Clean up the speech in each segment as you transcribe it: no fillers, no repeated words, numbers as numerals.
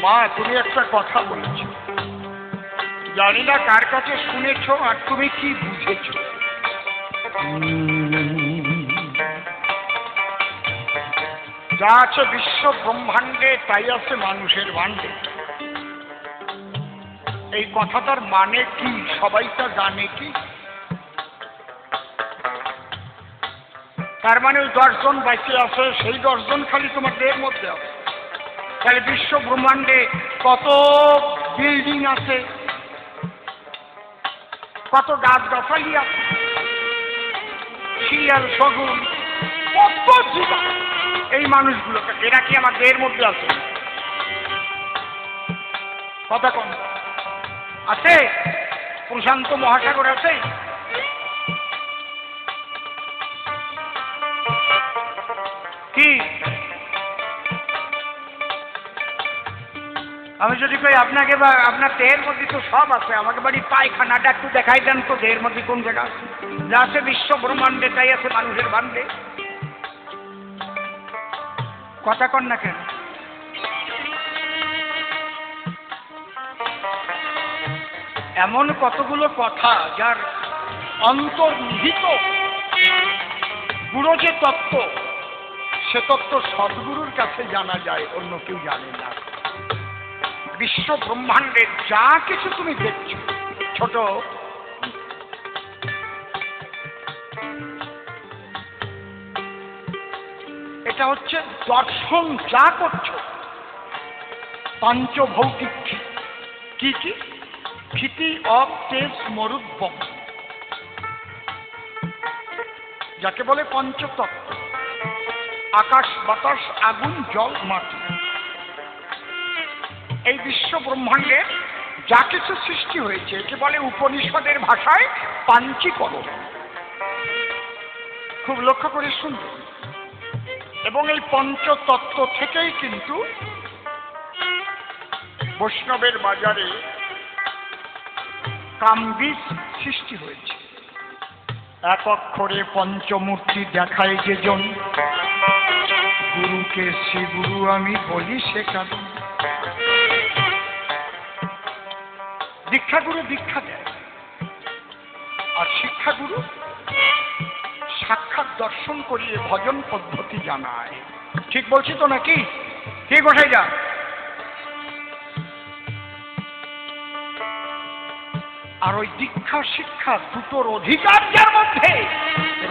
মা তুমি একটা কথা বলেছ, জানি না কার কাছে শুনেছ আর তুমি কি বুঝেছ। যা আছে বিশ্ব ব্রহ্মাণ্ডে তাই আছে মানুষের ভাণ্ডে। এই কথাটার মানে কি সবাই তা জানে কি? তার মানে ওই 10 জন বাঁচে আছে, সেই 10 জন খালি তোমার দেহের মধ্যে আছে। তাহলে বিশ্ব ব্রহ্মাণ্ডে কত বিল্ডিং আছে, কত গাছ গাছালি আছে, শিয়াল শগুন, কত জীবা, এই মানুষগুলোকে এরা কি আমার দেহের মধ্যে আছে? কথা কোন আছে? প্রশান্ত মহাসাগর আছে? কি আমি যদি কই আপনাকে বা আপনার দেহের মধ্যে তো সব আছে, আমাকে বাড়ি পায়খানাটা একটু দেখাই দেন তো, দেহের মধ্যে কোন জায়গা আছে? যা আছে বিশ্ব ব্রহ্মাণ্ডে তাই আছে মানুষের ভাণ্ডে। কথা কন না কেন? এমন কতগুলো কথা যার অন্তর্নিহিত গুরু যে তত্ত্ব, সে তত্ত্ব সদ্গুরুর কাছে জানা যায়, অন্য কেউ জানে না। বিশ্ব ব্রহ্মাণ্ডের যা কিছু তুমি দেখছো, ছোট এটা হচ্ছে দর্শন, যা করছো পাঞ্চভৌতিক। কি কি? ক্ষিতি অব তেজ মরুদ্ভব, যাকে বলে পঞ্চতত্ত্ব, আকাশ বাতাস আগুন জল মাটি। এই বিশ্ব ব্রহ্মাণ্ডে যা কিছু সৃষ্টি হয়েছে একে বলে উপনিষদের ভাষায় পাঞ্চীকরণ। খুব লক্ষ্য করে শুনবে। এবং এই পঞ্চতত্ত্ব থেকেই কিন্তু বৈষ্ণবের বাজারে কামবীজ সৃষ্টি হয়েছে। এক অক্ষরে পঞ্চমূর্তি দেখায় যেজন, গুরুকে শ্রী গুরু আমি বলি সে কারণ। দীক্ষাগুরু দীক্ষা দেয়, আর শিক্ষাগুরু সাক্ষাৎ দর্শন করিয়ে ভজন পদ্ধতি জানায়। ঠিক বলছি তো নাকি? কে কোথায় যা? আর ওই দীক্ষা শিক্ষা দুটোর অধিকার যার মধ্যে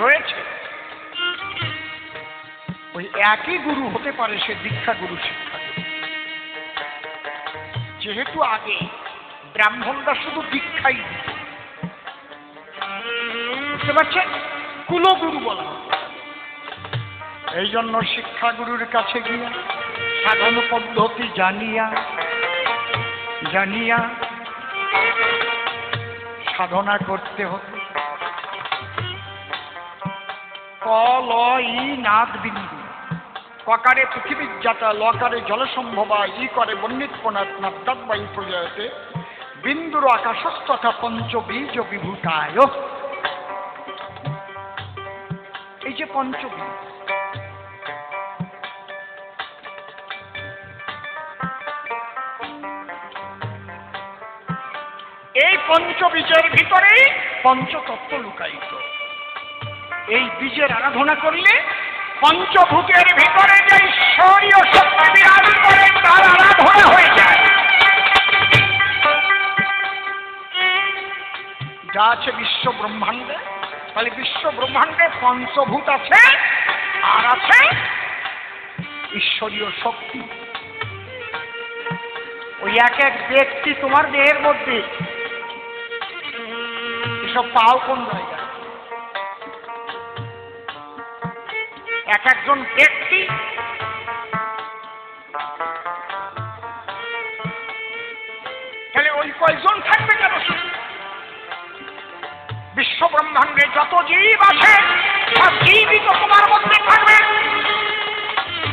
রয়েছে, ওই একই গুরু হতে পারে সে দীক্ষা গুরু শিক্ষা গুরু। যেহেতু আগে ব্রাহ্মণরা শুধু দীক্ষাই দিত, বুঝতে পারছেন, কুলগুরু বলা হয়। এই জন্য শিক্ষাগুরুর কাছে গিয়া সাধন পদ্ধতি জানিয়া জানিয়া সাধনা করতে হতো। ক ল ই নাদ বিন্দু, ককারে পৃথিবীর জাতা, লকারে জলসম্ভবা, ই করে বন্যিতপনাথ নাদ্যাত বায়ু প্রজায়তে, বিন্দুর আকাশস্তথা পঞ্চবীজ বিভূতায়। এই যে পঞ্চবীজ, এই পঞ্চবীজের ভিতরেই পঞ্চতত্ত্ব লুকায়িত। এই বীজের আরাধনা করলে পঞ্চভূতের ভিতরে যে ঈশ্বরীয় শক্তি বিরাজ করে তার আরাধনা হয়ে যায়। যা আছে বিশ্ব ব্রহ্মাণ্ডে, তাহলে বিশ্ব ব্রহ্মাণ্ডে পঞ্চভূত আছে আর আছে ঈশ্বরীয় শক্তি। ওই এক এক ব্যক্তি তোমার দেহের মধ্যে এসব পাও কোন জায়গায়? এক একজন ব্যক্তি তাহলে ওই কয়জন থাকবে কেন? বিশ্ব ব্রহ্মাণ্ডে যত জীব আছে সব জীবই তো তোমার মধ্যে থাকবে।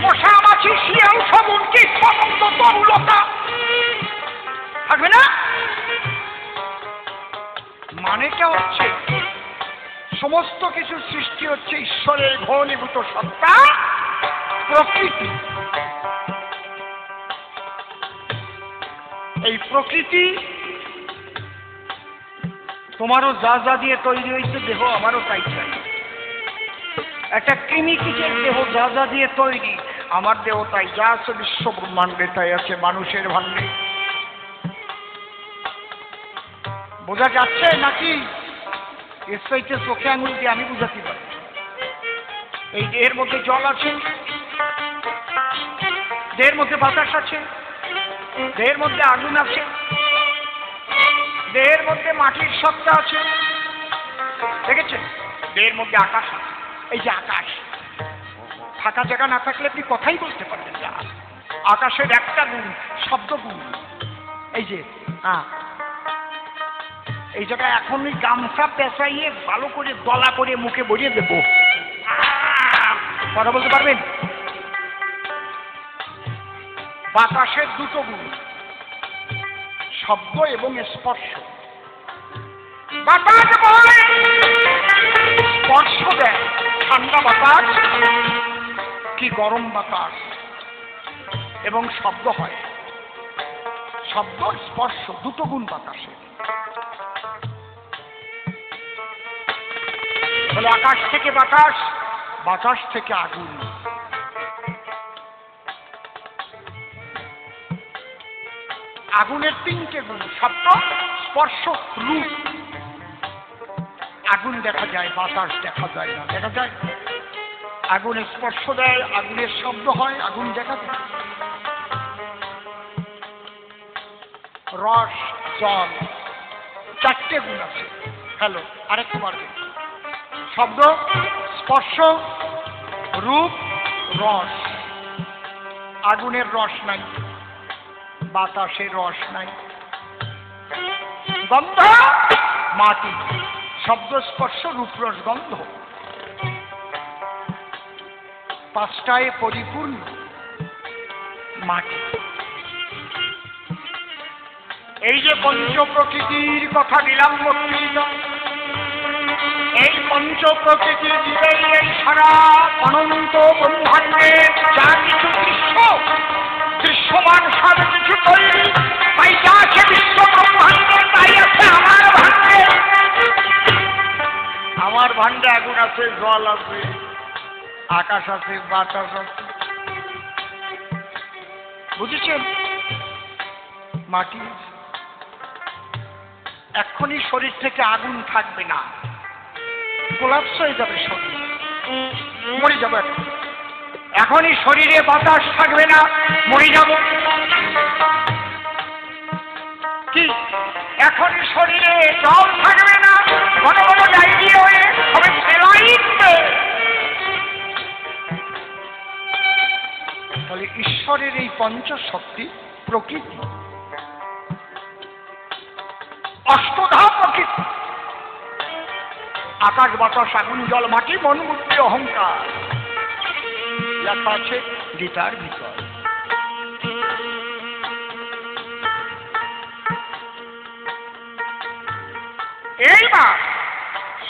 মশা মাছি শিয়াল শগুন কীট পতঙ্গ তরুলতা থাকবে না? মানেটা হচ্ছে সমস্ত কিছু সৃষ্টি হচ্ছে ঈশ্বরের ঘনীভূত সত্তা প্রকৃতি। এই প্রকৃতি তোমারও যা যা দিয়ে তৈরি হয়েছে দেহ, আমারও তাই চাই। একটা কৃমিকীটের দেহ যা যা দিয়ে তৈরি, আমার দেহ তাই। যা আছে বিশ্ব ব্রহ্মাণ্ডে তাই আছে মানুষের ভাণ্ডে। বোঝা যাচ্ছে নাকি? এর চাইতে চোখে আঙুল দিয়ে আমি বুঝাতে পারি। এই দেহের মধ্যে জল আছে, দেহের মধ্যে বাতাস আছে, দেহের মধ্যে আগুন আছে, দেহের মধ্যে মাটির সত্তা আছে, দেখেছেন? দেহের মধ্যে আকাশ আছে। এই যে আকাশ, ফাঁকা জায়গা না থাকলে আপনি কথাই বলতে পারবেন না। আকাশের একটা গুণ, শব্দ গুণ। এই যে এই জায়গায় এখন ওই গামছা পেঁচাইয়ে ভালো করে দলা করে মুখে ভরিয়ে দেবো, কথা বলতে পারবেন? বাতাসের দুটো গুণ, শব্দ এবং স্পর্শ। বাতাস বলে স্পর্শ দেয়, ঠান্ডা বাতাস কি গরম বাতাস, এবং শব্দ হয়। শব্দ স্পর্শ দুটো গুণ বাতাসে। বলে আকাশ থেকে বাতাস, বাতাস থেকে আগুন। আগুনের তিনটে গুণ, শব্দ, স্পর্শ, রূপ। আগুন দেখা যায়, বাতাস দেখা যায় না। দেখা যায়? আগুন স্পর্শ দেয়, আগুনের শব্দ হয়, আগুন দেখা যায়। রস, জল, চারটে গুণ আছে। হ্যালো, আরেকটু পারবে? শব্দ, স্পর্শ, রূপ, রস। আগুনের রস নাই, বাতাসের রস নাই। গন্ধ, মাটি। শব্দ, স্পর্শ, রূপ, রস, গন্ধ। পাঁচটায় পরিপূর্ণ মাটি। এই যে পঞ্চ প্রকৃতির কথা দিলাম বক্তৃতা, এই পঞ্চ প্রকৃতি দিবেই এই সারা অনন্ত ব্রহ্মাণ্ডে যা কিছু দৃশ্যমান সব কিছু তৈরি, তাই যা আছে বিশ্ব ব্রহ্মাণ্ডে তাই আছে আমার ভাণ্ডে। আমার ভাণ্ডে আগুন আছে, জল আছে, আকাশ আছে, বাতাস আছে। বুঝেছেন? মাটি আছে। এক্ষুনি শরীর থেকে আগুন থাকবে না, কোলাপস হয়ে যাবে, শরীর মরে যাবে। এখনই শরীরে বাতাস থাকবে না, মরে যাব। কি? এখনই শরীরে জল থাকবে না, ঘন ঘন ডায়রিয়া হয়ে হবে সেলাইন। তাহলে ঈশ্বরের এই পঞ্চশক্তি প্রকৃতি, অষ্টধা প্রকৃতি, আকাশ, বাতাস, আগুন, জল, মাটি, মন, বুদ্ধি, অহংকার, লেখা আছে গীতার ভিতর। এইবার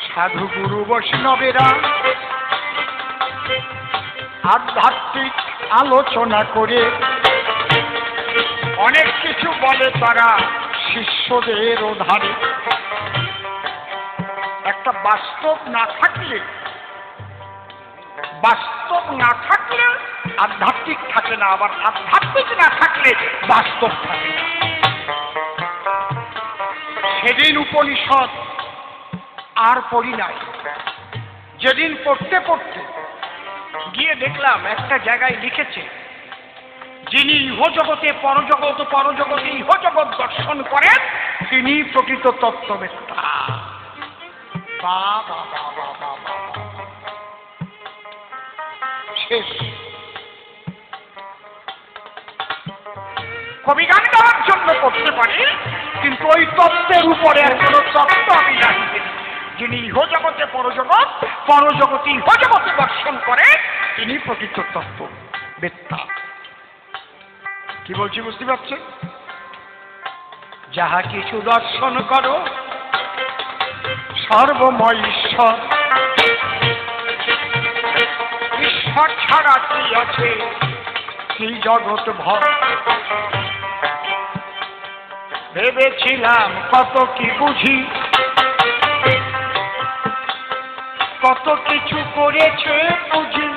সাধু গুরু বৈষ্ণবেরা আধ্যাত্মিক আলোচনা করে অনেক কিছু বলে তারা শিষ্যদের ওধারে। একটা বাস্তব না থাকলে, বাস্তব না থাকলে আধ্যাত্মিক থাকে না, আবার আধ্যাত্মিক না থাকলে বাস্তব থাকে না। সেদিন উপনিষদ আর পড়ি নাই, যেদিন পড়তে পড়তে গিয়ে দেখলাম একটা জায়গায় লিখেছে, যিনি ইহজগতে পরজগৎ, পরজগতে ইহজগৎ দর্শন করেন তিনি প্রকৃত তত্ত্ববেত্তা। শেষ। কবি গান গাওয়ার জন্য করতে পারি, কিন্তু ওই তত্ত্বের উপরে আর কোন তত্ত্ব আমি জানি। যিনি ইহজগতে পরজগৎ, পরজগতে ইহজগতে দর্শন করে তিনি প্রকৃত তত্ত্ববেত্তা। কি বলছি বুঝতে পারছেন? যাহা কিছু দর্শন করো সর্বময় ঈশ্বর, ঈশ্বর ছাড়া কি আছে কি জগৎ ভর। ভেবেছিলাম কত কি বুঝি, কত কিছু করেছে বুঝি,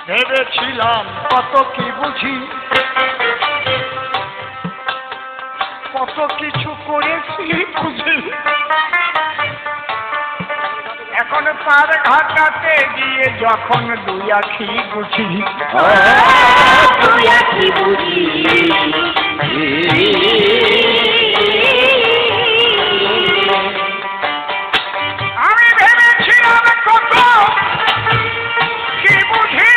ভেবেছিলাম কত কি বুঝি, কত কিছু করেছি বুঝি, এখন পার ঘাটাতে গিয়ে যখন দুই আখি বুঝি, দুই আখি বুঝি, আমি ভেবেছিলাম কত কি বুঝি,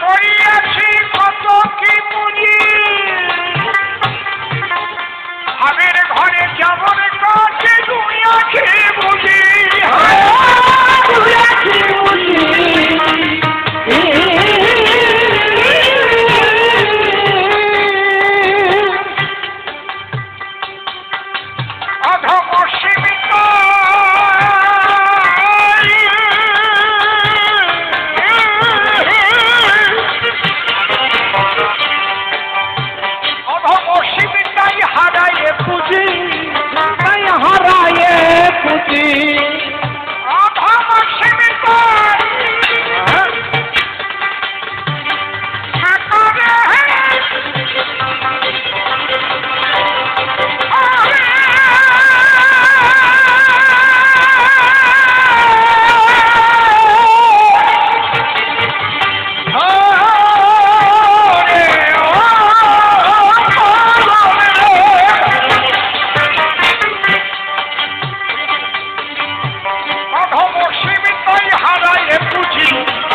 করিয়াছি কত কি বুঝি, ভাবের ঘরে যেমন কাছে দুই আখি বুঝি, দুই আখি বুঝি, অধম সীমিত অধম সীমিতাই হারাইয়ে পুঁজি, তাই হারায়ে পুঁজি, অধম সীমিত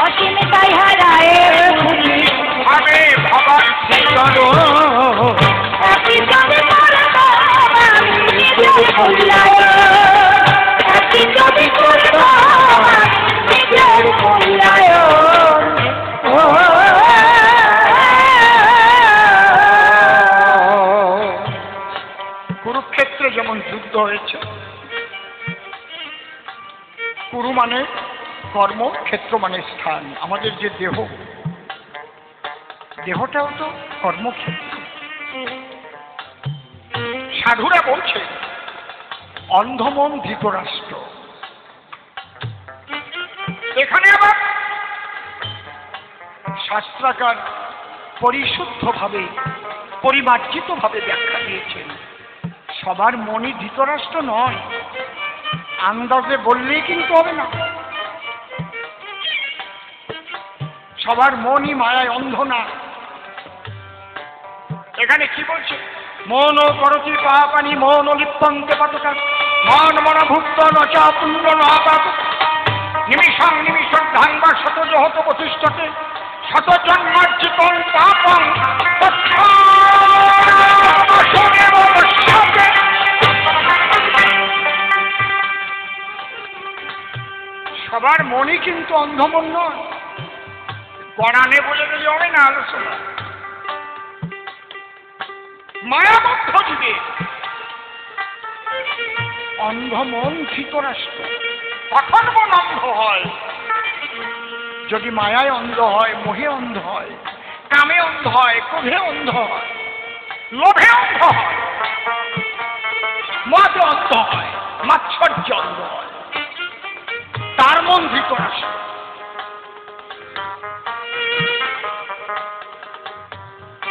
অসীমিতাই হারায়ে পুঁজি, আমি ভগবান শ্রীচরণ একই যদি করব আমি নিজের মূল্যায়ন, একই যদি করব আমি নিজের মূল্যায়ন, কুরুক্ষেত্রে যেমন যুদ্ধ হয়েছে, কুরু মানে কর্ম, ক্ষেত্র মানে স্থান। আমাদের যে দেহ, দেহটাও তো কর্মক্ষেত্র। সাধুরা বলছে অন্ধমন ধৃতরাষ্ট্র। এখানে আবার শাস্ত্রাকার পরিশুদ্ধভাবে পরিমার্জিতভাবে ব্যাখ্যা দিয়েছেন। সবার মনই ধৃতরাষ্ট্র নয়, আন্দাজে বললেই কিন্তু হবে না। সবার মনই মায়ায় অন্ধ না। এখানে কি বলছে? মন করতি পাপানি মন লিপ্তন্তে পাতকা মন মনভুক্ত নচা পুণ্য নপাপ নিমিষং নিমিষর্ধাং বা শত জহত বশিষ্ঠতে শত জন্মার্জিতং পাপং তৎক্ষণেব পশ্যতে। সবার মনই কিন্তু অন্ধমন নয়। গড়ানে বলে গেলে হবে না আলোচনা। মায়াবদ্ধ যুগে অন্ধমন ধৃতরাষ্ট্র। কখন মন অন্ধ হয়? যদি মায়ায় অন্ধ হয়, মোহে অন্ধ হয়, কামে অন্ধ হয়, ক্রোধে অন্ধ হয়, লোভে অন্ধ হয়, মদে অন্ধ হয়, মাৎসর্যে অন্ধ হয়, তার মন ধৃতরাষ্ট্র।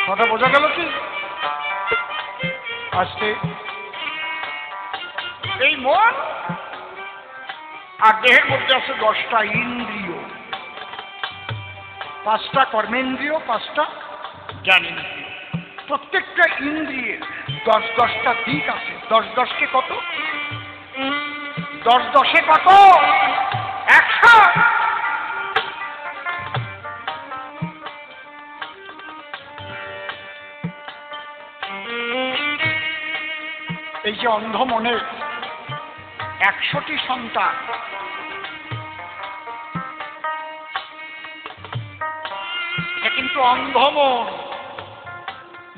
কথা বোঝা গেল কি? আজকে এই মন আর দেহের মধ্যে আছে 10টা ইন্দ্রিয়, 5টা কর্মেন্দ্রিয়, 5টা জ্ঞানেন্দ্রিয়। প্রত্যেকটা ইন্দ্রিয়ের 10-10টা দিক আছে। 10-10কে কত? 10-10-এ কত? 100। এই যে অন্ধ মনের 100টি সন্তান, কিন্তু অন্ধ মন।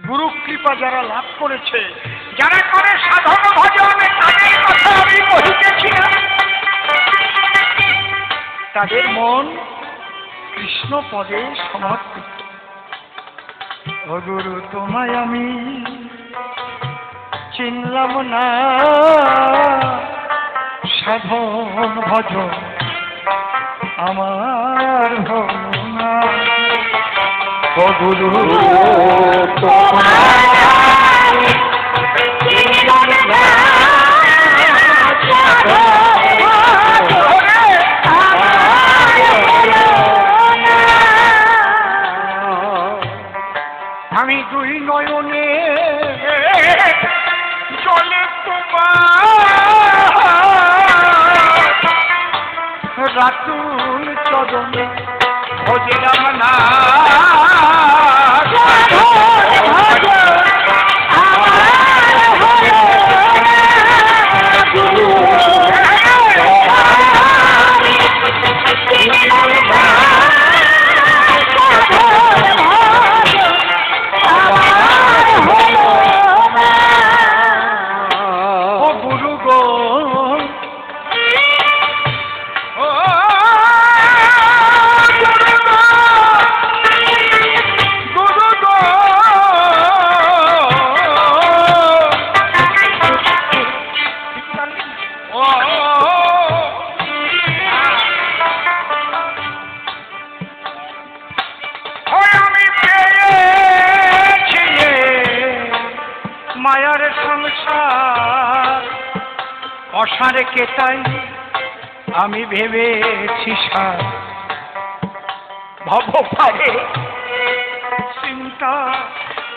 গুরু কৃপা যারা লাভ করেছে, যারা করে সাধন ভজন, তাদের কথা আমি কহিতেছি না। তাদের মন কৃষ্ণ পদে সমর্পিত। ও গুরু তোমায় আমি চিনলাম না, সাধন ভজন আমার হলো না। ও গুরু তোমায় চিনলাম না, আমি দুই নয়নে জলে তোমার রাতুল চরণে ভজিলাম না। মায়ার সংসার অসারে কেতাই আমি ভেবেছি সার, ভব পারে চিন্তা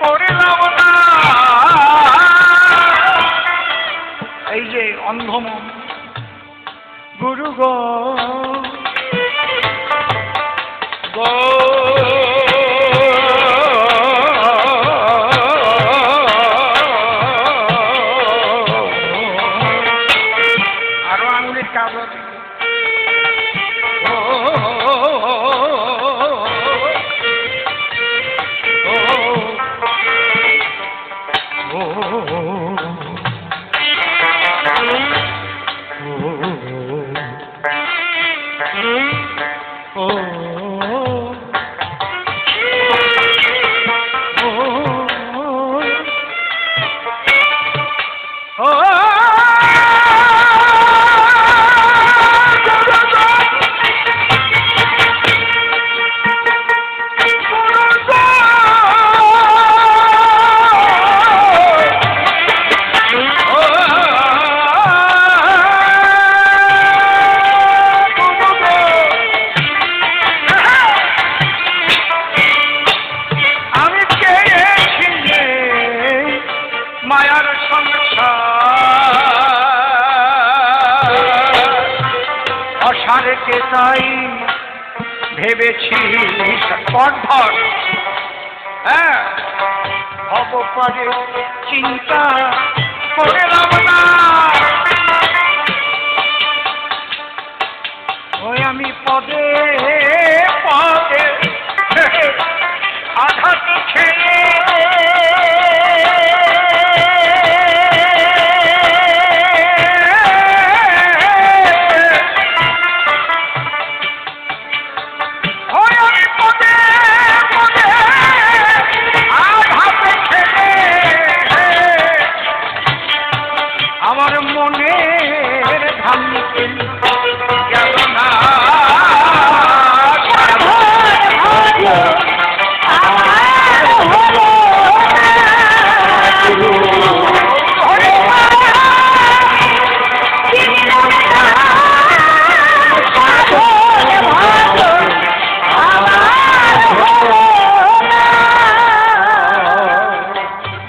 করলাম না। এই যে অন্ধমন গুরু গো গো মায়ার সংসার অসারে কেতাই ভেবেছি কণ্ঠর। হ্যাঁ, ভব পারে চিন্তা করলাম না। ওই আমি পদে পদে আঘাত খেয়ে আমার মনের ভাঙতে গেল না।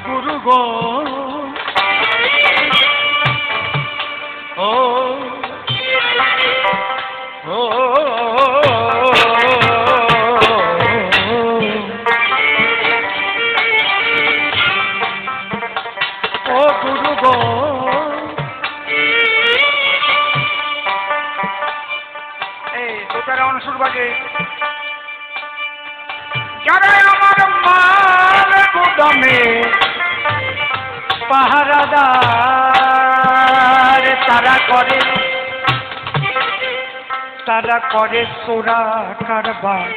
গুরু গো যারা আমার মাল গুদামে পাহারাদার তারা করে তারা করে চোরা কারবার।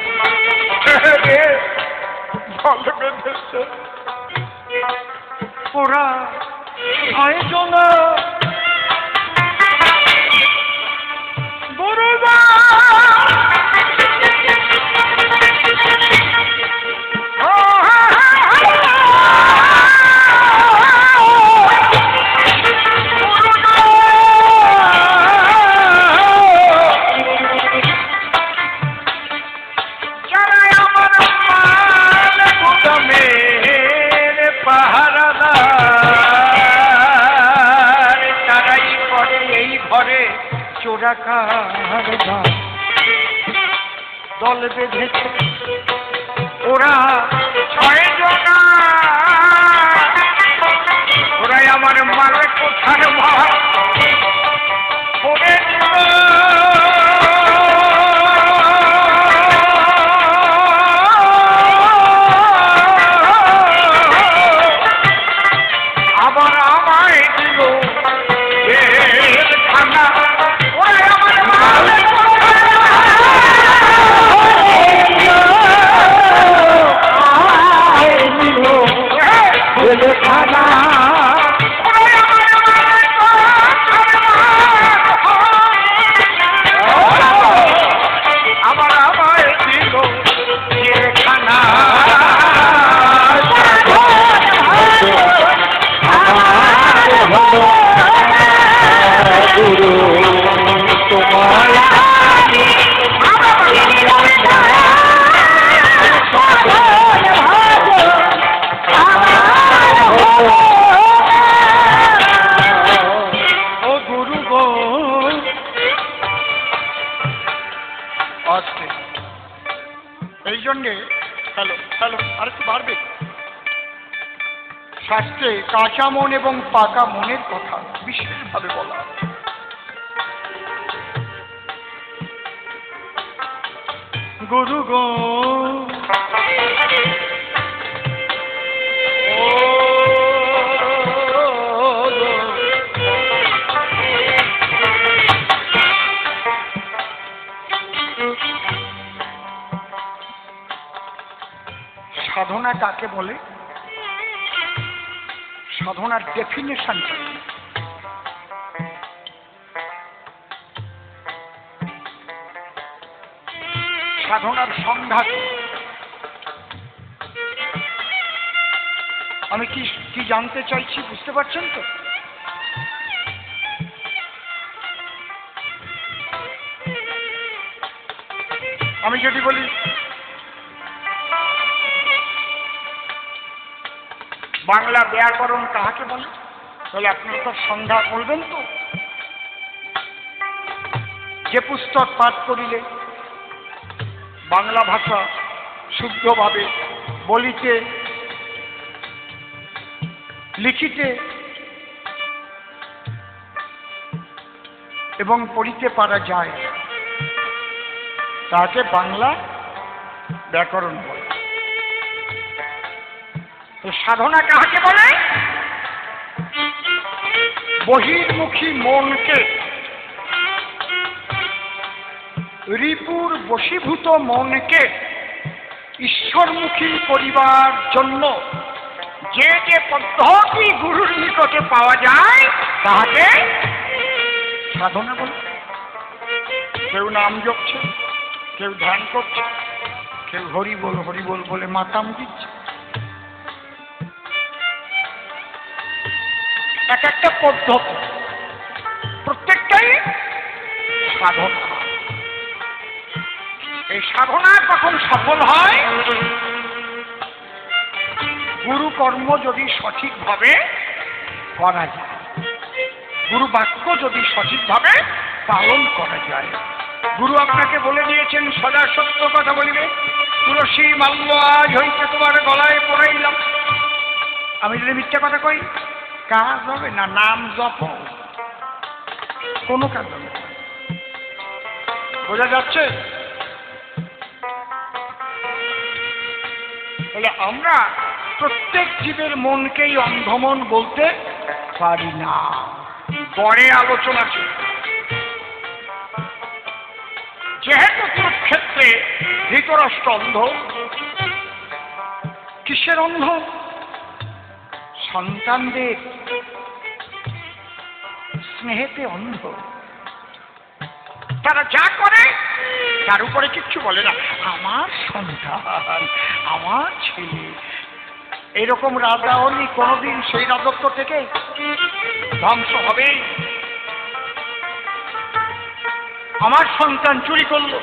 জল বেঁধেছে ওরা ছয়জনা বড়বা দল বেঁধেছে ওরা ছয়জনা ওরাই আমার মালে কোথার মাল করে আবার আমায় দিল খানা শাস্ত্রে কাঁচা মন এবং পাকা মনের কথা বিশেষভাবে বলা। গুরু গো সাধনা কাকে বলে? সাধনার ডেফিনেশনটা সাধনার সংজ্ঞা আমি কি জানতে চাইছি বুঝতে পারছেন তো? আমি যদি বলি বাংলা ব্যাকরণ কাহাকে বলে, তাহলে আপনারা তো সংজ্ঞা বলবেন তো। যে পুস্তক পাঠ করিলে বাংলা ভাষা শুদ্ধভাবে বলিতে লিখিতে এবং পড়িতে পারা যায় তাকে বাংলা ব্যাকরণ বলে। সাধনা কাহাকে বলে? বহির্মুখী মনকে রিপুর বশীভূত মনকে ঈশ্বরমুখী করিবার জন্য যে যে পদ্ধতি গুরুর নিকটে পাওয়া যায় তাহাকে সাধনা বলে। কেউ নাম জপছে, কেউ ধ্যান করছে, কেউ হরিবোল হরিবোল বলে মাতাম দিচ্ছে। এক একটা পদ্ধতি, প্রত্যেকটাই সাধনা। এই সাধনা কখন সফল হয়? গুরু কর্ম যদি সঠিকভাবে করা যায়, গুরু বাক্য যদি সঠিকভাবে পালন করা যায়। গুরু আপনাকে বলে দিয়েছেন সদা সত্য কথা বলিবে, তুলসী মাল্য আজ হইতে তোমার গলায় পড়াইলাম। আমি যদি মিথ্যা কথা কই কাজ হবে না, নাম জপ কোনো কাজ হবে না। বোঝা যাচ্ছে? তাহলে আমরা প্রত্যেক জীবের মনকেই অন্ধমন বলতে পারি না। পরে আলোচনা ছিল। ধৃতরাষ্ট্র অন্ধ। কিসের অন্ধ? সন্তানদের স্নেহেতে অন্ধ। তারা যা করে তার উপরে কিচ্ছু বলে না, আমার সন্তান, আমার ছেলে। এরকম রাজা হলি কোনদিন সেই রাজত্ব থেকে ধ্বংস হবে? আমার সন্তান চুরি করলো,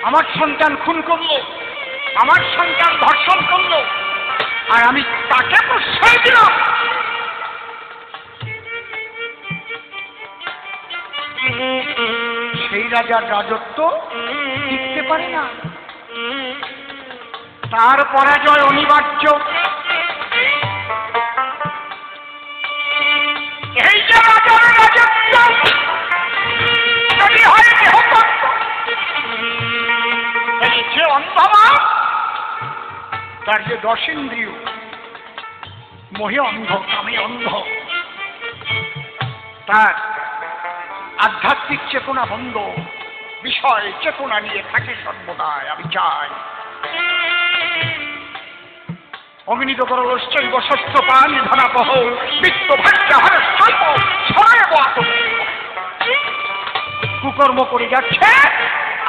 আমার সন্তান খুন করলো, আমার সন্তান ধর্ষণ করলো, আর আমি তাকে প্রশ্রয় দিলাম। সেই রাজার রাজত্ব টিকতে পারে না, তার পরাজয় অনিবার্য। এই যে রাজার রাজত্ব যদি হয় দেহতত্ত্ব, এই যে অন্ধমা, তার যে দশেন্দ্রিয়, মোহে অন্ধ, কামে অন্ধ, তার আধ্যাত্মিক চেতনা বন্ধ, বিষয় চেতনা নিয়ে থাকে সর্বদাই। আমি চাই অগ্নিত করলশ্চৈব শস্ত্র পানি ধনাপহ বিত্ত ভাগ্যাহার স্বল্প ছড়ায় বাত। কুকর্ম করে যাচ্ছে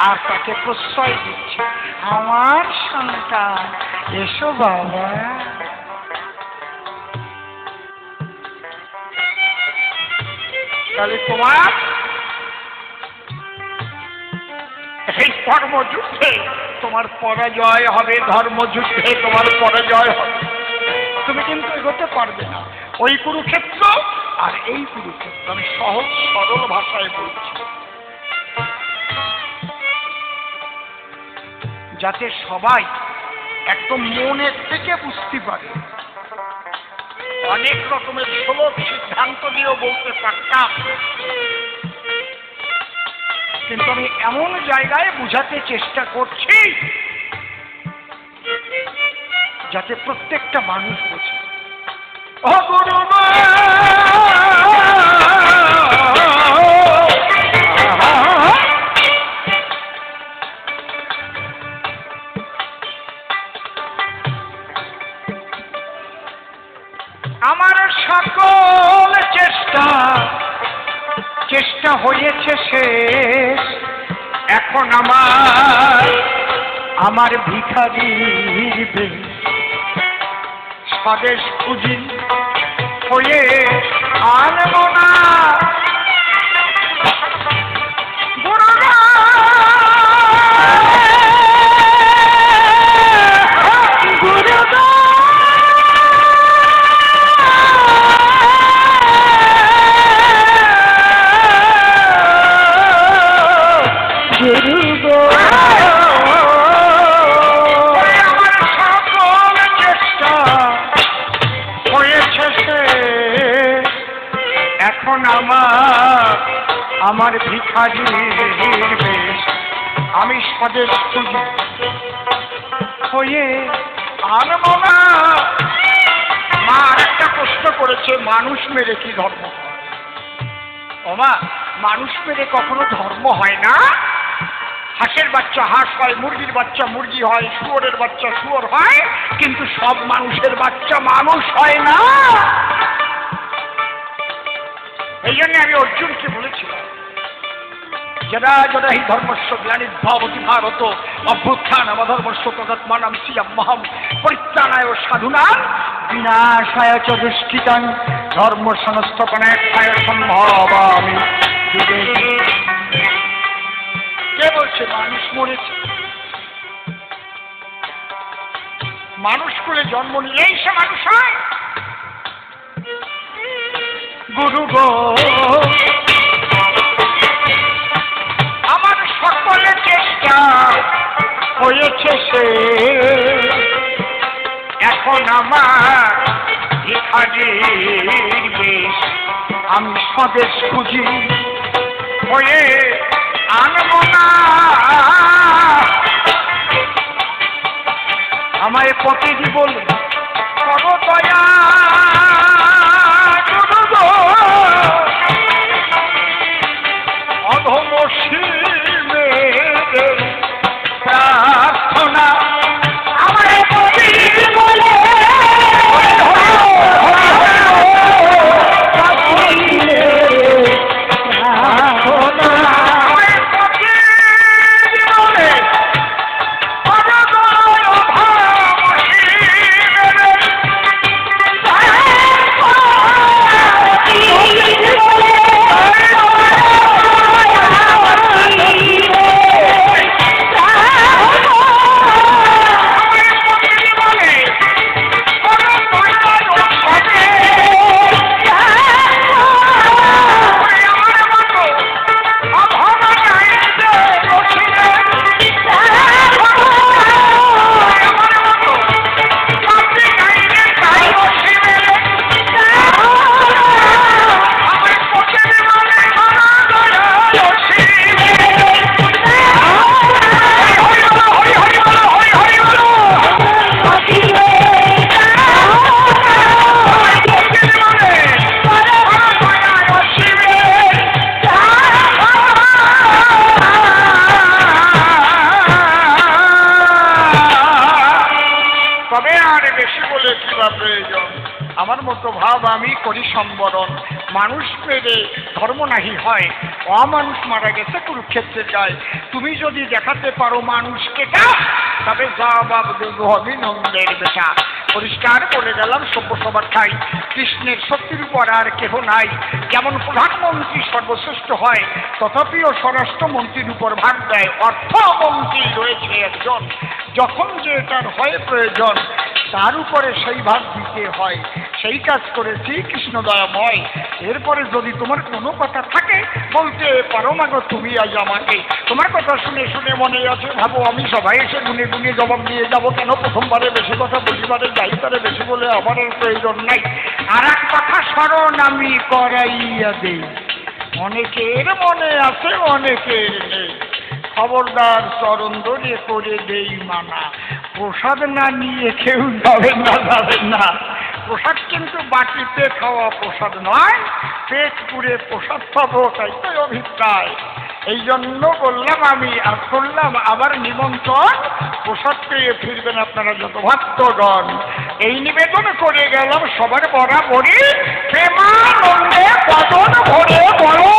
আর তাকে প্রশ্রয় দিচ্ছে, আমার সন্তান এসো বাবা। তাহলে তোমার এই ধর্মযুদ্ধে তোমার পরাজয় হবে, ধর্মযুদ্ধে তোমার পরাজয় হবে। তুমি কিন্তু এগোতে পারবে না। ওই কুরুক্ষেত্র আর এই কুরুক্ষেত্র, আমি সহজ সরল ভাষায় বলছি, যাতে সবাই একদম মনের থেকে বুঝতে পারে। অনেক রকমের শ্লোক সিদ্ধান্ত দিয়েও বলতে পারতাম, কিন্তু আমি এমন জায়গায় বুঝাতে চেষ্টা করছি যাতে প্রত্যেকটা মানুষ বোঝে। ও গুরু, আমার সকল চেষ্টা হয়েছে শেষ, এখন আমার ভিখারির বেশ। স্বদেশ খুঁজি হয়ে আনবো না আমার ভিখারির বেশ। আমি স্বদেশ খুঁজি হয়ে আনবো না। মা আরেকটা প্রশ্ন করেছে, মানুষ মেরে কি ধর্ম হয়? ও মা, মানুষ মেরে কখনো ধর্ম হয় না। হাঁসের বাচ্চা হাঁস হয়, মুরগির বাচ্চা মুরগি হয়, শুয়োরের বাচ্চা শুয়োর হয়, কিন্তু সব মানুষের বাচ্চা মানুষ হয় না। এই জন্য আমি অর্জুনকে বলেছিলাম, যদা যদা হি ধর্মস্য গ্লানির্ভবতি ভারত অভ্যুত্থানম অধর্মস্য তদাত্মানম স্বীয়মহং পরিত্রাণায় সাধূনাং বিনাশায় চ দুষ্কৃতাং ধর্ম সংস্থাপনায় সম্ভবামি যুগে। কে বলছে মানুষ মরেছে? মানুষ করে জন্ম নিলেই সে মানুষ হয়? গুরু গো, আমার সকলে চেষ্টা হয়েছে সে, এখন আমার ভিখারির বেশ। আমি স্বদেশ খুঁজি হয়ে আনবো না। আমায় পতিজি বলে করো দয়া, অধমশীল মেয়েদের প্রাণ আমার মতো ভাব আমি করি সম্বরণ। মানুষ মেরে ধর্ম নাহি হয়, অমানুষ মারা গেছে কুরুক্ষেত্রের গায়ে। তুমি যদি দেখাতে পারো মানুষকে তবে যা বাব দেব অভিনন্দের বেটা। পরিষ্কার করে গেলাম সভ্য সবার ঠাই, কৃষ্ণের শক্তির উপর আর কেহ নাই। যেমন প্রধানমন্ত্রী সর্বশ্রেষ্ঠ হয়, তথাপিও স্বরাষ্ট্রমন্ত্রীর উপর ভাগ দেয়। অর্থমন্ত্রী রয়েছে একজন, যখন যে এটার হয় প্রয়োজন তার উপরে সেই ভাগ দিতে হয়। সেই কাজ করেছি কৃষ্ণ দয়াময়। এরপরে যদি তোমার কোনো কথা থাকে বলতে পারো মাগো তুমি আজ আমাকে। তোমার কথা শুনে শুনে মনে আছে, ভাবো আমি সবাই এসে গুনে গুনে জবাব দিয়ে যাবো কেন? প্রথমবারে বেশি কথা বলিবারে যাই, তারে বেশি বলে আমার আর প্রয়োজন নাই। আর এক কথা স্মরণ আমি করাইয়া দেই, অনেকের মনে আছে অনেকের নেই। খবরদার চরণ ধরে করে দেই মানা, প্রসাদ না নিয়ে কেউ যাবেন না, যাবেন না। প্রসাদ কিন্তু বাটিতে খাওয়া প্রসাদ নয়, পেট পুরে প্রসাদ পাবো, তাই তো অভিপ্রায়। এই জন্য বললাম আমি, আর করলাম আবার নিমন্ত্রণ, প্রসাদ পেয়ে ফিরবেন আপনারা যত ভক্তগণ। এই নিবেদন করে গেলাম সবার বরাবরই, প্রেমানন্দে বদন ভরে বলো।